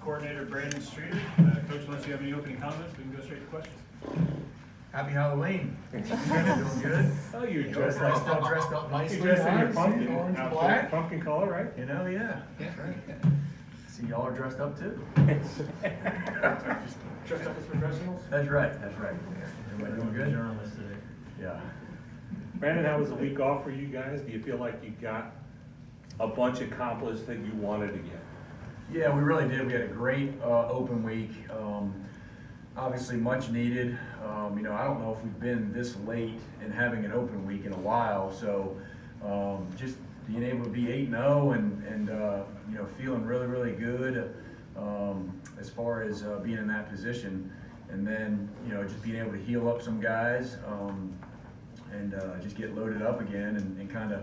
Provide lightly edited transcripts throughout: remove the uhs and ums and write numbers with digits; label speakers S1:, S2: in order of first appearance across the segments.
S1: coordinator Brandon Streeter. Coach, unless you have any opening comments, we can go straight to questions.
S2: Happy Halloween. You guys doing good?
S1: Oh, you're
S2: Dressed up, still dressed up nicely.
S1: You're dressed in your
S2: huh?
S1: pumpkin
S2: Orange and
S1: outfit,
S2: black.
S1: pumpkin color, right?
S2: You know, yeah, that's right. See, y'all are dressed up too.
S1: Dressed up as professionals?
S2: That's right, that's right. Everybody doing good?
S1: Journalist today.
S2: Yeah.
S3: Brandon, how was the week off for you guys? Do you feel like you got a bunch accomplished that you wanted to get?
S2: Yeah, we really did. We had a great open week. Obviously much needed. You know, I don't know if we've been this late in having an open week in a while, so just being able to be 8-0 and you know, feeling really, really good as far as being in that position. And then, you know, just being able to heal up some guys and just get loaded up again and kind of,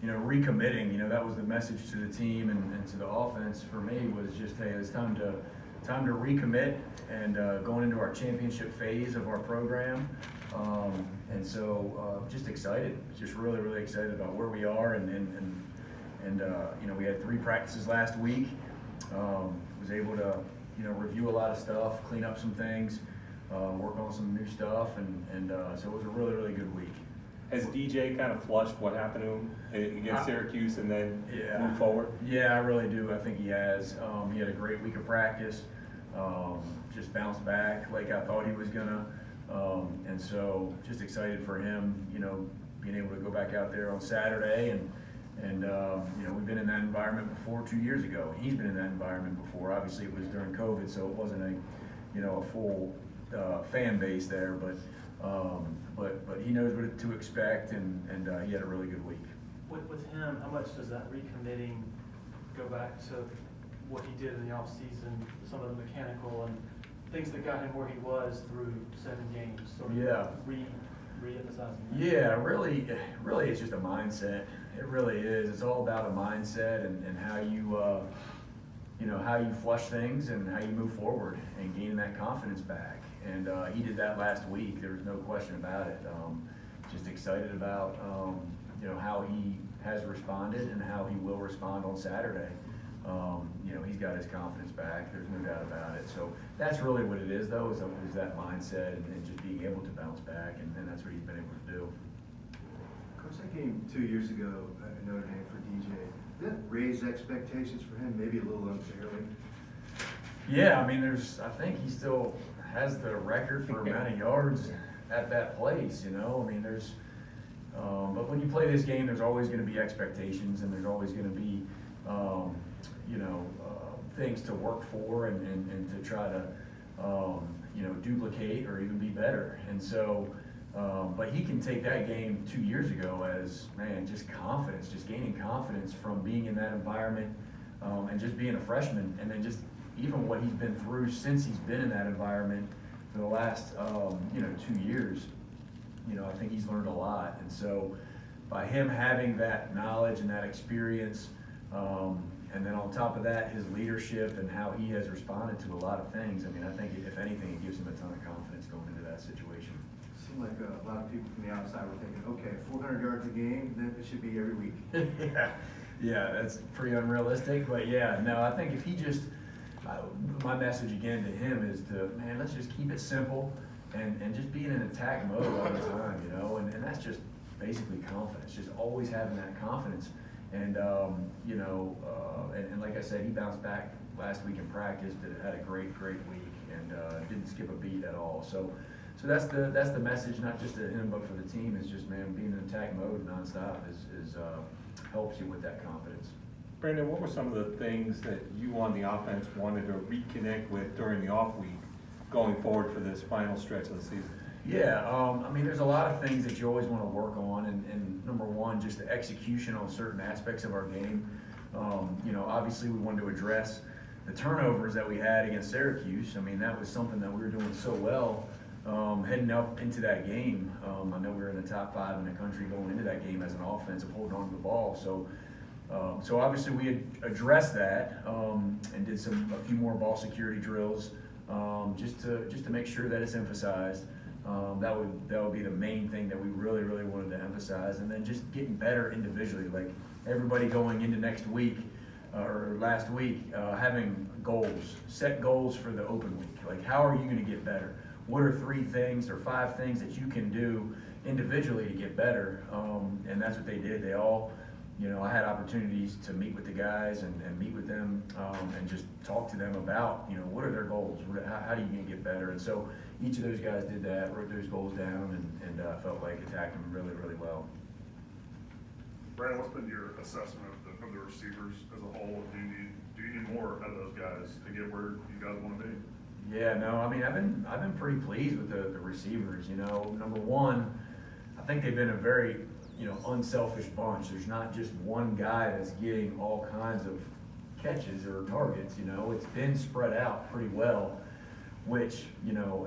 S2: you know, recommitting. You know, that was the message to the team and to the offense for me was just, hey, it's time to recommit and going into our championship phase of our program. And so just excited, just really, really excited about where we are and you know, we had 3 practices last week. Was able to, you know, review a lot of stuff, clean up some things, work on some new stuff, and so it was a really, really good week.
S3: Has DJ kind of flushed what happened to him against Syracuse and then
S2: Yeah.
S3: move forward?
S2: Yeah, I really do. I think he has. He had a great week of practice. Just bounced back like I thought he was gonna. And so just excited for him, you know, being able to go back out there on Saturday and you know, we've been in that environment before 2 years ago. He's been in that environment before. Obviously it was during COVID, so it wasn't a, you know, a full fan base there, but he knows what to expect and he had a really good week.
S4: With him, how much does that recommitting go back to what he did in the offseason, some of the mechanical and things that got him where he was through 7 games? Sort of
S2: Yeah.
S4: re-emphasizing that?
S2: Yeah, really it's just a mindset. It really is. It's all about a mindset and how you, you know, how you flush things and how you move forward and gain that confidence back. And he did that last week. There was no question about it. Just excited about, you know, how he has responded and how he will respond on Saturday. You know, he's got his confidence back. There's no doubt about it. So that's really what it is, though, is that mindset and just being able to bounce back, and that's what he's been able to do.
S5: Coach, that game 2 years ago at Notre Dame for DJ, did that raise expectations for him maybe a little unfairly?
S2: Yeah, I mean, I think he still has the record for amount of yards at that place, you know? I mean, but when you play this game, there's always going to be expectations and there's always going to be, you know, things to work for and to try to, you know, duplicate or even be better. And so, but he can take that game 2 years ago as, man, just confidence, just gaining confidence from being in that environment and just being a freshman, and then just even what he's been through since he's been in that environment for the last, you know, 2 years. You know, I think he's learned a lot. And so by him having that knowledge and that experience, and then on top of that, his leadership and how he has responded to a lot of things, I mean, I think if anything, it gives him a ton of confidence going into that situation.
S5: Seemed like a lot of people from the outside were thinking, okay, 400 yards a game, then it should be every week.
S2: Yeah, that's pretty unrealistic, but yeah, no, I think if he just, my message again to him is to, man, let's just keep it simple and just be in an attack mode all the time, you know, and that's just basically confidence, just always having that confidence. And, you know, and like I said, he bounced back last week in practice, had a great week, and didn't skip a beat at all. So that's the message, not just to him, but for the team, is just, man, being in attack mode nonstop is helps you with that confidence.
S3: Brandon, what were some of the things that you on the offense wanted to reconnect with during the off week going forward for this final stretch of the season?
S2: Yeah, I mean, there's a lot of things that you always want to work on, and number one, just the execution on certain aspects of our game. You know, obviously we wanted to address the turnovers that we had against Syracuse. I mean, that was something that we were doing so well heading up into that game. I know we were in the top 5 in the country going into that game as an offense of holding on to the ball. So obviously we had addressed that and did a few more ball security drills just to make sure that it's emphasized. That would be the main thing that we really wanted to emphasize, and then just getting better individually. Like everybody going into next week, or last week, having goals, set goals for the open week. Like, how are you going to get better? What are 3 things or 5 things that you can do individually to get better? And that's what they did. They all, I had opportunities to meet with the guys and meet with them and just talk to them about, what are their goals? How do you going to get better? And so each of those guys did that, wrote those goals down, and felt like attacked them really, really well.
S6: Brandon, what's been your assessment of the receivers as a whole? Do you need more out of those guys to get where you guys want to be?
S2: Yeah, no, I mean, I've been pretty pleased with the receivers. Number one, I think they've been a very, unselfish bunch. There's not just one guy that's getting all kinds of catches or targets. It's been spread out pretty well, which,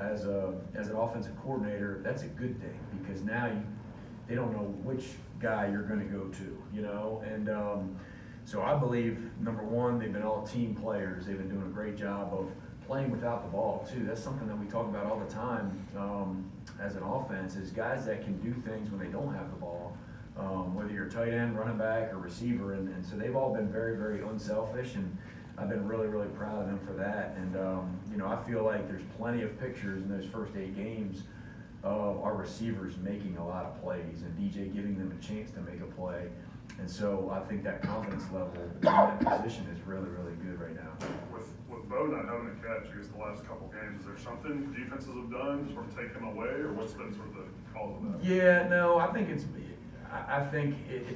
S2: as an offensive coordinator, that's a good thing, because now they don't know which guy you're going to go to, and so I believe, number one, they've been all team players. They've been doing a great job of playing without the ball too. That's something that we talk about all the time as an offense, is guys that can do things when they don't have the ball, whether you're a tight end, running back, or receiver. And so they've all been very, very unselfish, and I've been really, really proud of them for that. And I feel like there's plenty of pictures in those first 8 games of our receivers making a lot of plays and DJ giving them a chance to make a play. And so I think that confidence level in that position is really, really good right now.
S6: With Bo not having a catch, I guess, the last couple games, is there something defenses have done to sort of take him away, or what's been sort of the cause of that?
S2: Yeah, no, I think it's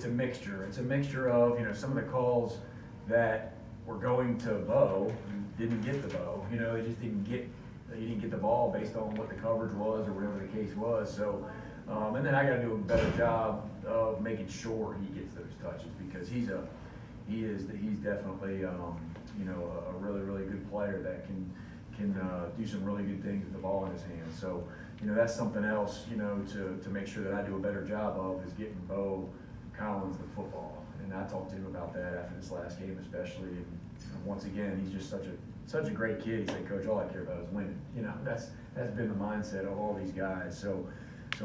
S2: a mixture. It's a mixture of, some of the calls that were going to Bo didn't get the Bo. They just didn't get the ball based on what the coverage was or whatever the case was. So, and then I got to do a better job of making sure he gets those touches, because he's definitely a really, really good player that can do some really good things with the ball in his hands. So, that's something else, to make sure that I do a better job of, is getting Bo Collins the football. And I talked to him about that after this last game, especially. And once again, he's just such a great kid. He said, "Coach, all I care about is winning." That's been the mindset of all these guys. So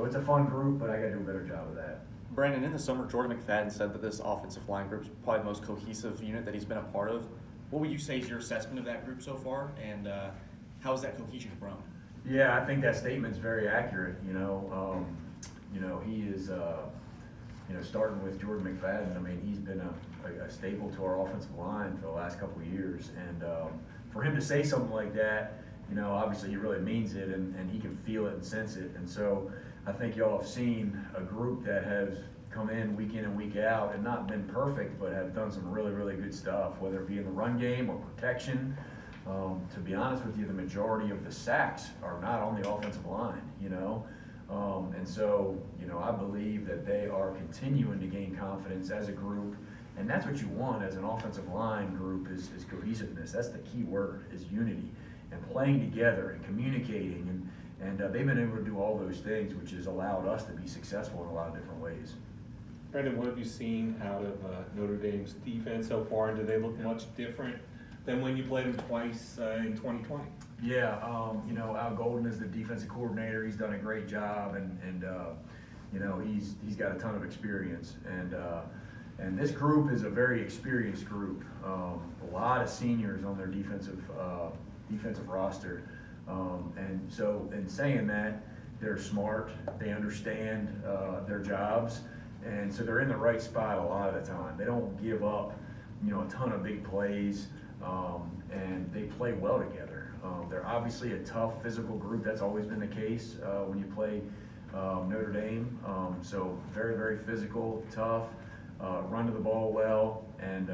S2: it's a fun group, but I got to do a better job of that.
S7: Brandon, in the summer, Jordan McFadden said that this offensive line group is probably the most cohesive unit that he's been a part of. What would you say is your assessment of that group so far, and how has that cohesion grown?
S2: Yeah, I think that statement's very accurate. He is, starting with Jordan McFadden. I mean, he's been a staple to our offensive line for the last couple of years, and for him to say something like that, obviously he really means it, and he can feel it and sense it. And so I think y'all have seen a group that has come in and week out and not been perfect, but have done some really, really good stuff, whether it be in the run game or protection. To be honest with you, the majority of the sacks are not on the offensive line, and so, I believe that they are continuing to gain confidence as a group, and that's what you want as an offensive line group is cohesiveness. That's the key word, is unity, and playing together and communicating, and they've been able to do all those things, which has allowed us to be successful in a lot of different ways.
S3: Brandon, what have you seen out of Notre Dame's defense so far, and do they look much different than when you played them twice in 2020?
S2: Yeah, Al Golden is the defensive coordinator. He's done a great job, and he's got a ton of experience. And this group is a very experienced group. A lot of seniors on their defensive roster. And so, in saying that, they're smart. They understand their jobs, and so they're in the right spot a lot of the time. They don't give up, a ton of big plays, and they play well together. They're obviously a tough physical group. That's always been the case when you play Notre Dame. So very, very physical, tough, run to the ball well, and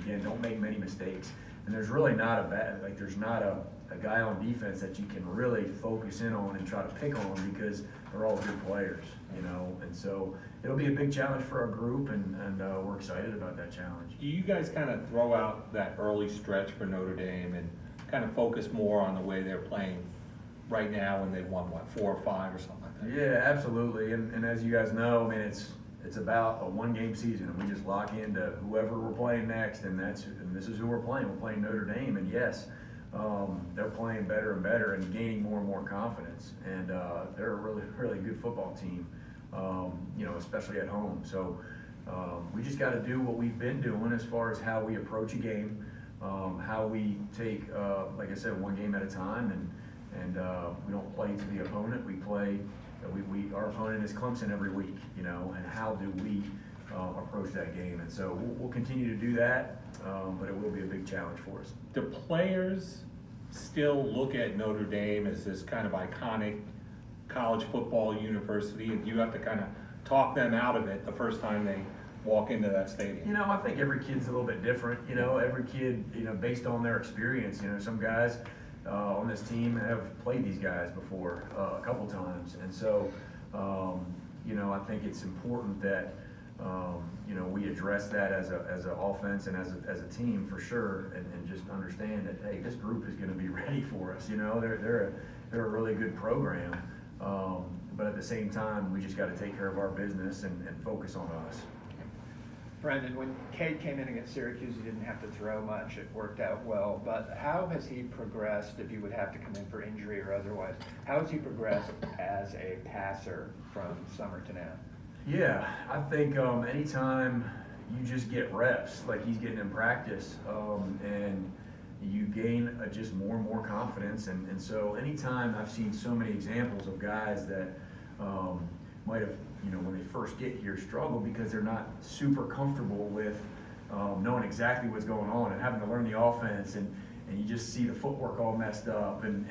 S2: again, don't make many mistakes. And there's really not there's not a guy on defense that you can really focus in on and try to pick on, because they're all good players, and so it'll be a big challenge for our group, and we're excited about that challenge.
S3: Do you guys kind of throw out that early stretch for Notre Dame and kind of focus more on the way they're playing right now, when they've won, 4 or 5 or something like that?
S2: Yeah, absolutely. And as you guys know, I mean, it's about a 1-game season, and we just lock into whoever we're playing next, and this is who we're playing. We're playing Notre Dame, and yes, they're playing better and better and gaining more and more confidence, and they're a really, really good football team, especially at home. So, We just got to do what we've been doing as far as how we approach a game, how we take, like I said, one game at a time, and we don't play to the opponent. We play. Our opponent is Clemson every week, you know, and how do we approach that game? And so we'll continue to do that, but it will be a big challenge for us.
S3: Do players still look at Notre Dame as this kind of iconic college football university, and you have to kind of talk them out of it the first time they walk into that stadium?
S2: You know, I think every kid's a little bit different. You know, every kid, you know, based on their experience. You know, some guys on this team have played these guys before a couple times, and so you know, I think it's important that you know, we address that as an offense and as a team for sure, and just understand that, hey, this group is going to be ready for us. You know, they're a really good program, but at the same time, we just got to take care of our business and focus on us.
S8: Brendan, when Cade came in against Syracuse, he didn't have to throw much. It worked out well. But how has he progressed, if he would have to come in for injury or otherwise? How has he progressed as a passer from summer to now?
S2: Yeah, I think anytime you just get reps, like he's getting in practice, and you gain just more and more confidence. And so anytime I've seen so many examples of guys that might have, you know, when they first get here, struggle because they're not super comfortable with knowing exactly what's going on and having to learn the offense, and you just see the footwork all messed up, and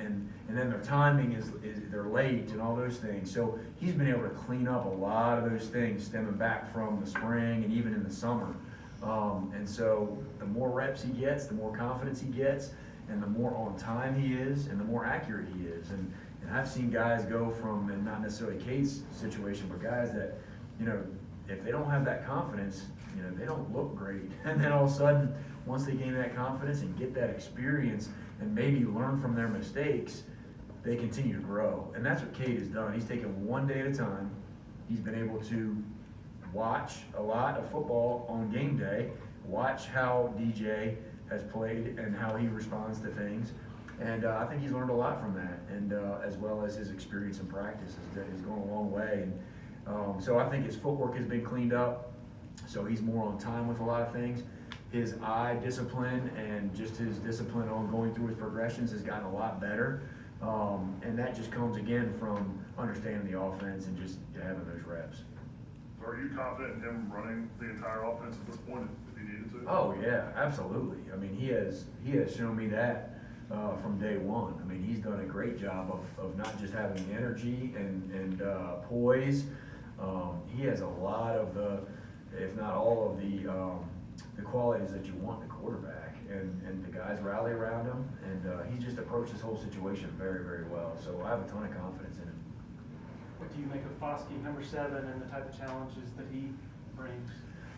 S2: then their timing is they're late and all those things. So he's been able to clean up a lot of those things stemming back from the spring and even in the summer. And so the more reps he gets, the more confidence he gets, and the more on time he is, and the more accurate he is. And I've seen guys go from, and not necessarily Cade's situation, but guys that, you know, if they don't have that confidence, you know, they don't look great. And then all of a sudden, once they gain that confidence and get that experience and maybe learn from their mistakes, they continue to grow. And that's what Cade has done. He's taken one day at a time. He's been able to watch a lot of football on game day, watch how DJ has played and how he responds to things. And I think he's learned a lot from that, and as well as his experience in practice is going a long way. And so I think his footwork has been cleaned up, so he's more on time with a lot of things. His eye discipline and just his discipline on going through his progressions has gotten a lot better. And that just comes again from understanding the offense and just having those reps.
S6: So are you confident in him running the entire offense at this point if he needed to?
S2: Oh yeah, absolutely. I mean, he has shown me that from day one. I mean, he's done a great job of not just having the energy and poise. He has a lot of the, if not all of the qualities that you want in a quarterback, and the guys rally around him, and he just approached this whole situation very, very well. So I have a ton of confidence in him.
S4: What do you make of Foskey, number 7, and the type of challenges that he brings?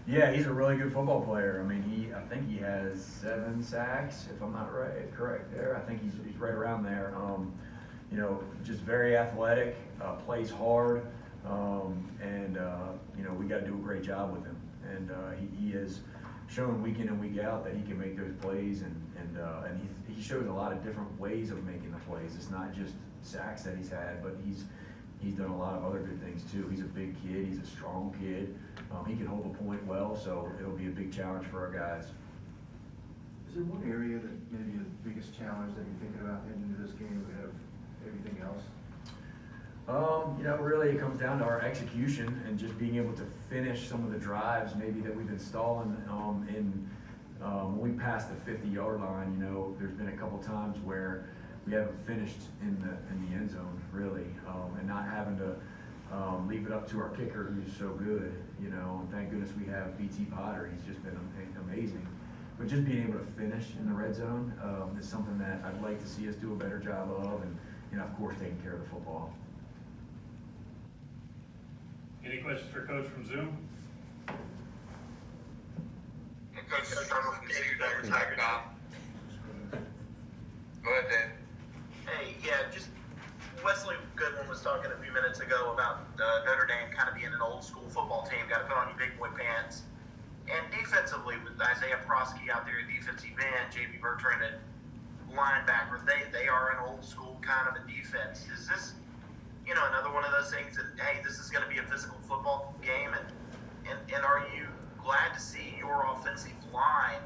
S2: Yeah, he's a really good football player. I mean, I think he has 7 sacks, if I'm not correct there. I think he's right around there. You know, just very athletic, plays hard, and you know, we got to do a great job with him. And he has shown week in and week out that he can make those plays, and he shows a lot of different ways of making the plays. It's not just sacks that he's had, but he's done a lot of other good things too. He's a big kid. He's a strong kid. He can hold the point well, so it'll be a big challenge for our guys.
S5: Is there one area that maybe the biggest challenge that you're thinking about heading into this game ahead of everything else?
S2: You know, really it comes down to our execution and just being able to finish some of the drives maybe that we've been stalling when we passed the 50-yard line. You know, there's been a couple times where we haven't finished in the end zone really, and not having to leave it up to our kicker who's so good, you know, and thank goodness we have BT Potter. He's just been amazing. But just being able to finish in the red zone is something that I'd like to see us do a better job of, and you know, of course, taking care of the football.
S1: Any questions for Coach from Zoom?
S9: Coach Trevor from TigerTiger.com. Go ahead, Dan. Hey, yeah, just Wesley Goodwin was talking a few minutes ago about Notre Dame kind of being an old school football team, got to put on your big boy pants. And defensively, with Isaiah Prosky out there at defensive end, J.B. Bertrand at linebacker, they are an old school kind of a defense. Is this, you know, another one of those things that, hey, this is going to be a physical football game, and And are you glad to see your offensive line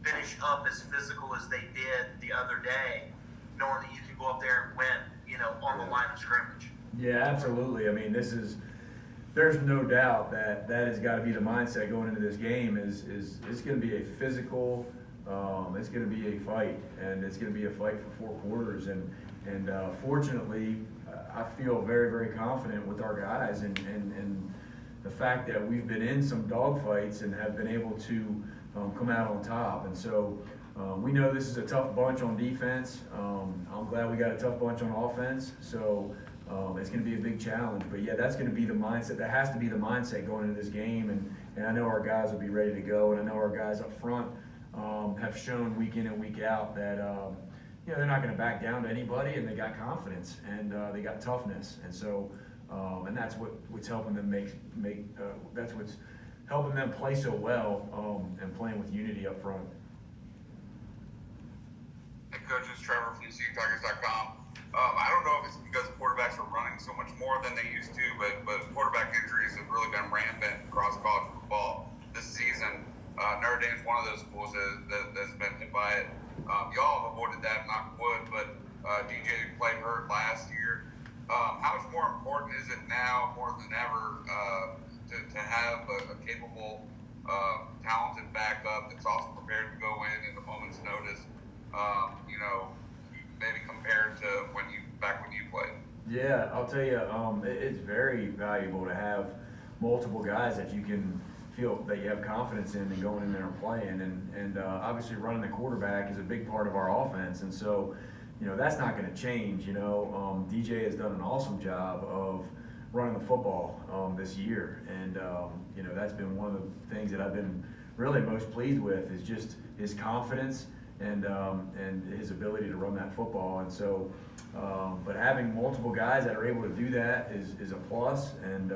S9: finish up as physical as they did the other day, knowing that you can go up there and win, you know, on the line of scrimmage?
S2: Yeah, absolutely. I mean, there's no doubt that has got to be the mindset going into this game is it's going to be a physical, it's going to be a fight, and it's going to be a fight for 4 quarters. And fortunately, I feel very, very confident with our guys and the fact that we've been in some dogfights and have been able to come out on top. And so we know this is a tough bunch on defense. I'm glad we got a tough bunch on offense. So it's going to be a big challenge. But yeah, that's going to be the mindset. That has to be the mindset going into this game. And I know our guys will be ready to go. And I know our guys up front have shown week in and week out that you know, they're not going to back down to anybody, and they got confidence and they got toughness. And so and that's what's helping them that's what's helping them play so well and playing with unity up front.
S10: Hey, Coach, it's Trevor from SeaTikers.com. I don't know if it's because quarterbacks are running so much more than they used to, but quarterback injuries have really been rampant across college football this season. Notre Dame's one of those schools that's been hit by it. Y'all have avoided that, knock wood, but DJ played hurt last year. How much more important is it now, more than ever, to have a capable, talented backup that's also prepared to go in a moment's notice? You know, maybe compared to back when you played.
S2: Yeah, I'll tell you, it's very valuable to have multiple guys that you can feel that you have confidence in and going in there and playing. And obviously running the quarterback is a big part of our offense. And so, you know, that's not going to change. You know, DJ has done an awesome job of running the football this year. And, you know, that's been one of the things that I've been really most pleased with is just his confidence and his ability to run that football. And so, but having multiple guys that are able to do that is a plus, and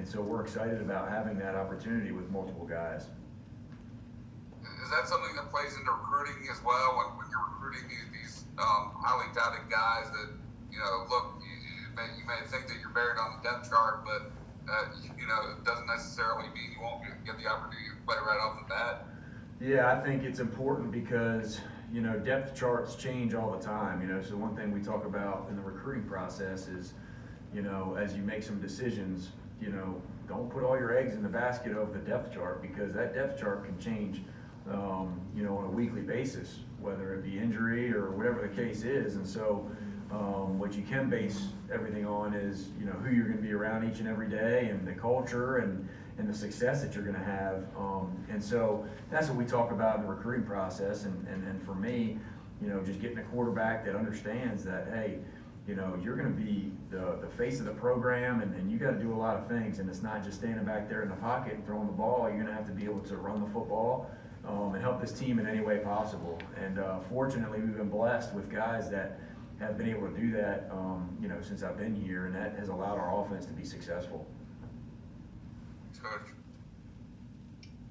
S2: so we're excited about having that opportunity with multiple guys.
S10: Is that something that plays into recruiting as well? When you're recruiting these highly touted guys that, you know, look, you may think that you're buried on the depth chart, but you know, it doesn't necessarily mean you won't get the opportunity to play right off the bat.
S2: Yeah, I think it's important because, you know, depth charts change all the time. You know, so one thing we talk about in the recruiting process is, you know, as you make some decisions, you know, don't put all your eggs in the basket of the depth chart, because that depth chart can change, you know, on a weekly basis, whether it be injury or whatever the case is. And so what you can base everything on is, you know, who you're going to be around each and every day, and the culture and the success that you're going to have. And so that's what we talk about in the recruiting process. And for me, you know, just getting a quarterback that understands that, hey, you know, you're going to be the face of the program, and you got to do a lot of things. And it's not just standing back there in the pocket and throwing the ball. You're going to have to be able to run the football and help this team in any way possible. And fortunately, we've been blessed with guys that have been able to do that, you know, since I've been here, and that has allowed our offense to be successful.
S10: Coach.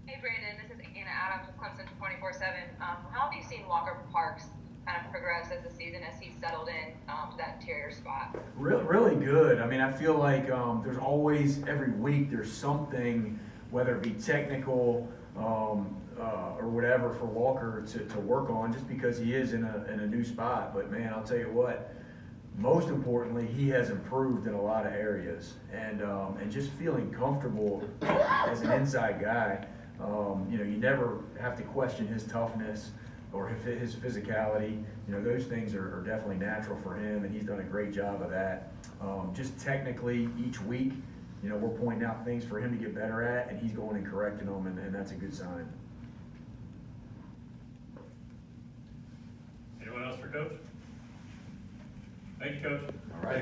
S11: Hey Brandon, this is Anna Adams with Clemson 24/7. How have you seen Walker Parks kind of progress as the season, as he's settled in to that interior spot?
S2: Really good. I mean, I feel like there's always, every week, there's something, whether it be technical or whatever, for Walker to work on, just because he is in a new spot. But man, I'll tell you what, most importantly, he has improved in a lot of areas, and just feeling comfortable as an inside guy. You know, you never have to question his toughness or his physicality. You know, those things are definitely natural for him, and he's done a great job of that. Just technically, each week, you know, we're pointing out things for him to get better at, and he's going and correcting them, and that's a good sign.
S1: Anyone else for Coach? Thank you, Coach.
S2: All right.